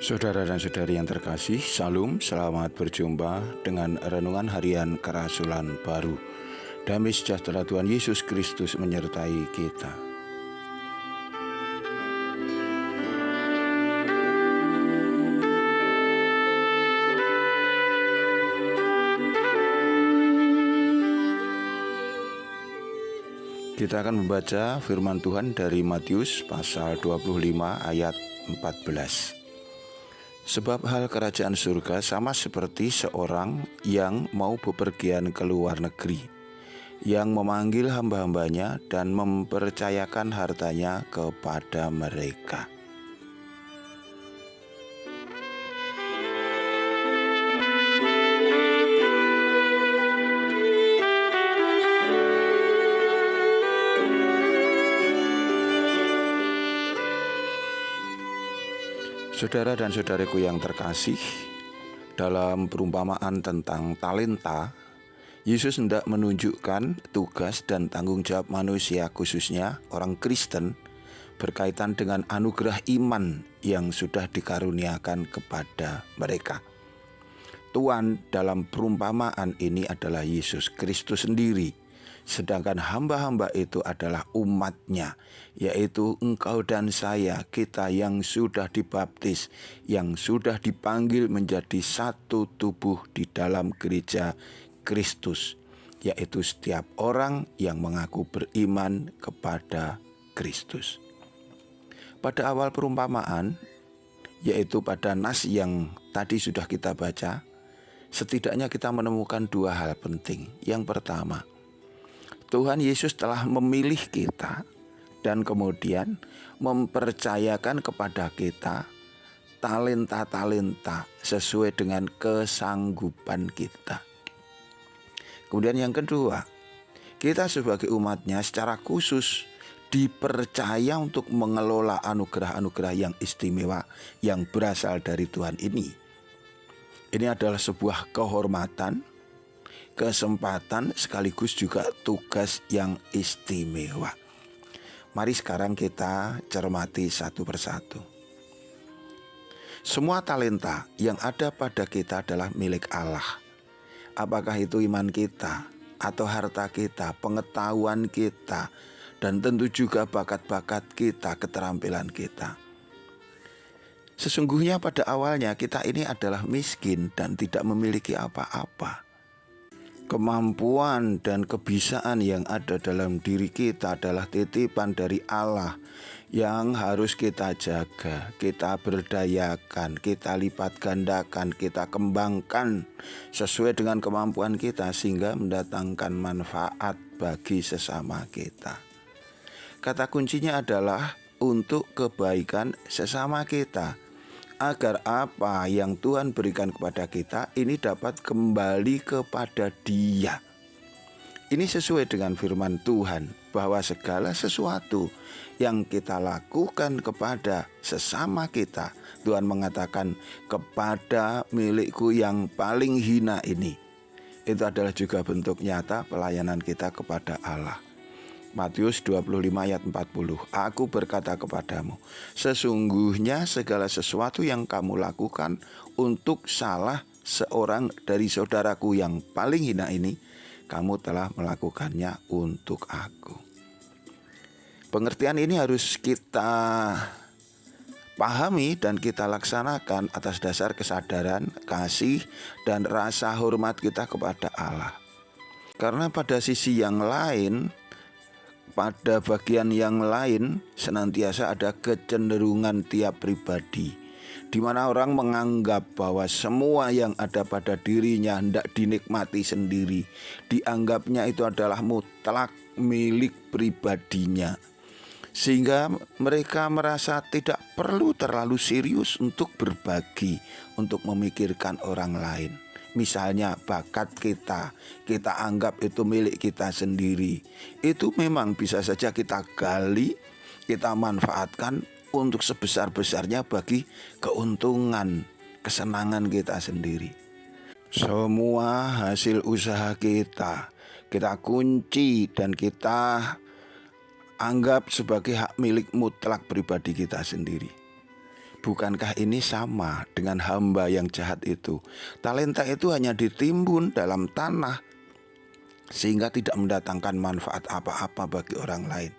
Saudara dan saudari yang terkasih, Salam, selamat berjumpa dengan Renungan Harian Kerasulan Baru. Damai sejahtera Tuhan Yesus Kristus menyertai kita. Kita akan membaca firman Tuhan dari Matius pasal 25 ayat 14. Sebab hal kerajaan surga sama seperti seorang yang mau bepergian ke luar negeri, yang memanggil hamba-hambanya dan mempercayakan hartanya kepada mereka. Saudara dan saudariku yang terkasih, dalam perumpamaan tentang talenta, Yesus hendak menunjukkan tugas dan tanggung jawab manusia, khususnya orang Kristen, berkaitan dengan anugerah iman yang sudah dikaruniakan kepada mereka. Tuhan dalam perumpamaan ini adalah Yesus Kristus sendiri. Sedangkan hamba-hamba itu adalah umatnya, yaitu engkau dan saya, kita yang sudah dibaptis, yang sudah dipanggil menjadi satu tubuh di dalam gereja Kristus, yaitu setiap orang yang mengaku beriman kepada Kristus. Pada awal perumpamaan, yaitu pada nas yang tadi sudah kita baca, setidaknya kita menemukan dua hal penting. Yang pertama, Tuhan Yesus telah memilih kita dan kemudian mempercayakan kepada kita talenta-talenta sesuai dengan kesanggupan kita. Kemudian yang kedua, kita sebagai umatnya secara khusus dipercaya untuk mengelola anugerah-anugerah yang istimewa yang berasal dari Tuhan ini. Ini adalah sebuah kehormatan, kesempatan, sekaligus juga tugas yang istimewa. Mari sekarang kita cermati satu persatu. Semua talenta yang ada pada kita adalah milik Allah. Apakah itu iman kita, atau harta kita, pengetahuan kita, dan tentu juga bakat-bakat kita, keterampilan kita. Sesungguhnya pada awalnya kita ini adalah miskin dan tidak memiliki apa-apa. Kemampuan dan kebisaan yang ada dalam diri kita adalah titipan dari Allah yang harus kita jaga, kita berdayakan, kita lipat gandakan, kita kembangkan sesuai dengan kemampuan kita sehingga mendatangkan manfaat bagi sesama kita. Kata kuncinya adalah untuk kebaikan sesama kita, agar apa yang Tuhan berikan kepada kita ini dapat kembali kepada Dia. Ini sesuai dengan firman Tuhan bahwa segala sesuatu yang kita lakukan kepada sesama kita, Tuhan mengatakan kepada milikku yang paling hina ini, itu adalah juga bentuk nyata pelayanan kita kepada Allah. Matius 25 ayat 40. Aku berkata kepadamu, sesungguhnya segala sesuatu yang kamu lakukan untuk salah seorang dari saudaraku yang paling hina ini, kamu telah melakukannya untuk aku. Pengertian ini harus kita pahami dan kita laksanakan atas dasar kesadaran, kasih, dan rasa hormat kita kepada Allah. Karena pada sisi yang lain, pada bagian yang lain senantiasa ada kecenderungan tiap pribadi, di mana orang menganggap bahwa semua yang ada pada dirinya hendak dinikmati sendiri. Dianggapnya itu adalah mutlak milik pribadinya, sehingga mereka merasa tidak perlu terlalu serius untuk berbagi, untuk memikirkan orang lain. Misalnya bakat kita anggap itu milik kita sendiri. Itu memang bisa saja kita gali, kita manfaatkan untuk sebesar-besarnya bagi keuntungan, kesenangan kita sendiri. Semua hasil usaha kita kunci dan kita anggap sebagai hak milik mutlak pribadi kita sendiri. bukankah ini sama dengan hamba yang jahat itu? Talenta itu hanya ditimbun dalam tanah sehingga tidak mendatangkan manfaat apa-apa bagi orang lain.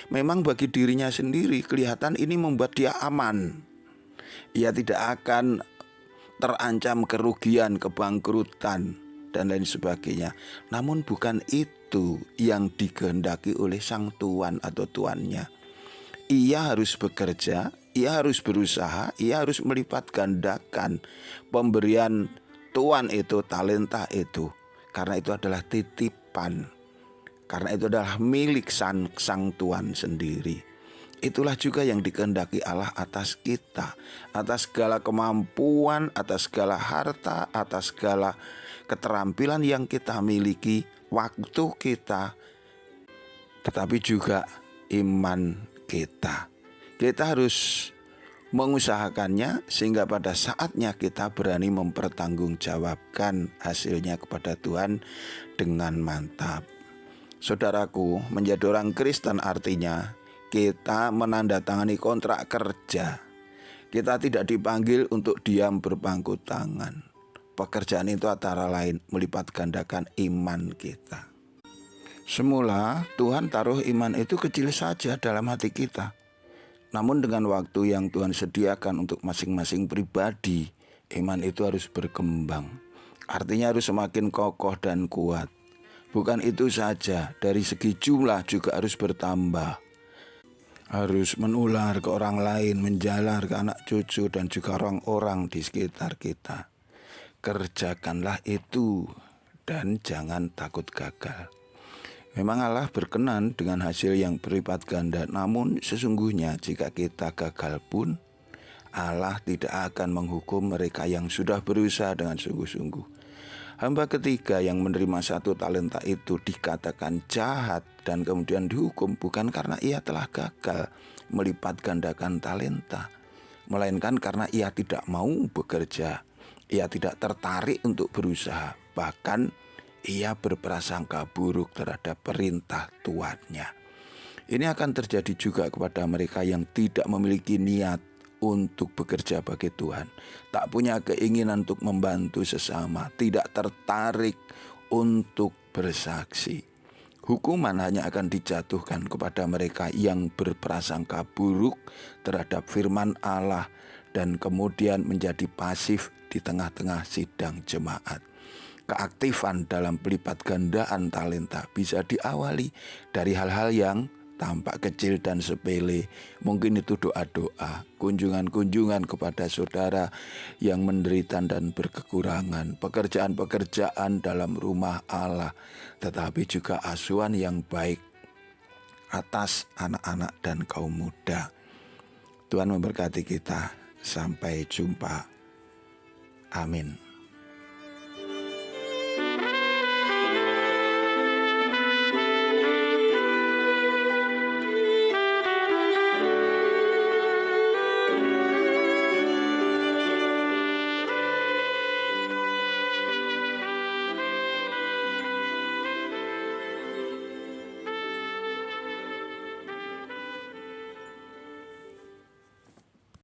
Memang bagi dirinya sendiri kelihatan ini membuat dia aman. Ia tidak akan terancam kerugian, kebangkrutan, dan lain sebagainya. Namun bukan itu yang dikehendaki oleh sang tuan atau tuannya. Ia harus bekerja, ia harus berusaha, ia harus melipat gandakan pemberian tuan itu, talenta itu. Karena itu adalah titipan, karena itu adalah milik sang tuan sendiri. Itulah juga yang dikehendaki Allah atas kita, atas segala kemampuan, atas segala harta, atas segala keterampilan yang kita miliki, waktu kita, tetapi juga iman kita. Kita harus mengusahakannya sehingga pada saatnya kita berani mempertanggungjawabkan hasilnya kepada Tuhan dengan mantap. Saudaraku, menjadi orang Kristen artinya kita menandatangani kontrak kerja. Kita tidak dipanggil untuk diam berpangku tangan. Pekerjaan itu antara lain melipat gandakan iman kita. Semula Tuhan taruh iman itu kecil saja dalam hati kita. Namun dengan waktu yang Tuhan sediakan untuk masing-masing pribadi, iman itu harus berkembang. Artinya harus semakin kokoh dan kuat. Bukan itu saja, dari segi jumlah juga harus bertambah. Harus menular ke orang lain, menjalar ke anak cucu dan juga orang-orang di sekitar kita. Kerjakanlah itu dan jangan takut gagal. Memang Allah berkenan dengan hasil yang berlipat ganda, namun sesungguhnya jika kita gagal pun Allah tidak akan menghukum mereka yang sudah berusaha dengan sungguh-sungguh. Hamba ketiga yang menerima satu talenta itu dikatakan jahat dan kemudian dihukum bukan karena ia telah gagal melipat gandakan talenta, melainkan karena ia tidak mau bekerja, ia tidak tertarik untuk berusaha, bahkan ia berprasangka buruk terhadap perintah tuannya. Ini akan terjadi juga kepada mereka yang tidak memiliki niat untuk bekerja bagi Tuhan, tak punya keinginan untuk membantu sesama, tidak tertarik untuk bersaksi. Hukuman hanya akan dijatuhkan kepada mereka yang berprasangka buruk terhadap firman Allah dan kemudian menjadi pasif di tengah-tengah sidang jemaat. Keaktifan dalam pelipat gandaan talenta bisa diawali dari hal-hal yang tampak kecil dan sepele. Mungkin itu doa-doa, kunjungan-kunjungan kepada saudara yang menderita dan berkekurangan, pekerjaan-pekerjaan dalam rumah Allah, tetapi juga asuhan yang baik atas anak-anak dan kaum muda. Tuhan memberkati kita. Sampai jumpa. Amin.